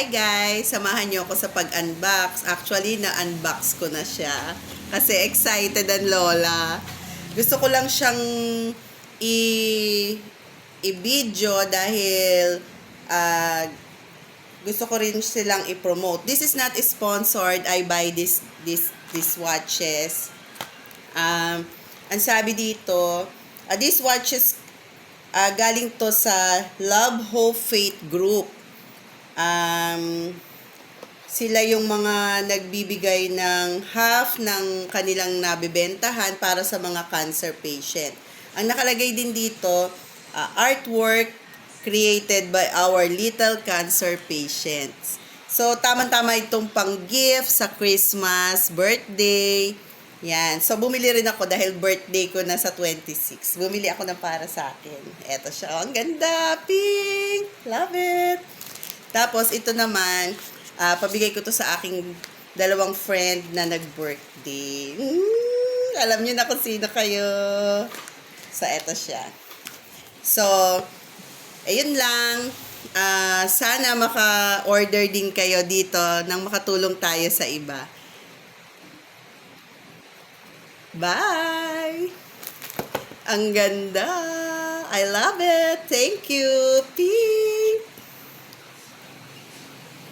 Hi guys! Samahan niyo ako sa pag-unbox. Actually, na-unbox ko na siya. Kasi excited ang lola. Gusto ko lang siyang i-video dahil gusto ko rin silang i-promote. This is not sponsored. I buy these watches. Ang sabi dito, these watches galing to sa Love, Hope, Faith Group. Sila yung mga nagbibigay ng half ng kanilang nabibentahan para sa mga cancer patient. Ang nakalagay din dito, artwork created by our little cancer patients. So, tamang-tama itong pang-gift sa Christmas, birthday. Yan. So, bumili rin ako dahil birthday ko na sa 26. Bumili ako ng para sa akin. Eto siya. Ang ganda! Pink! Love it! Tapos, ito naman, pabigay ko to sa aking dalawang friend na nag-birthday. Alam niyo na kung sino kayo. So, eto siya. So, ayun lang. Sana maka-order din kayo dito nang makatulong tayo sa iba. Bye! Ang ganda! I love it! Thank you! Peace!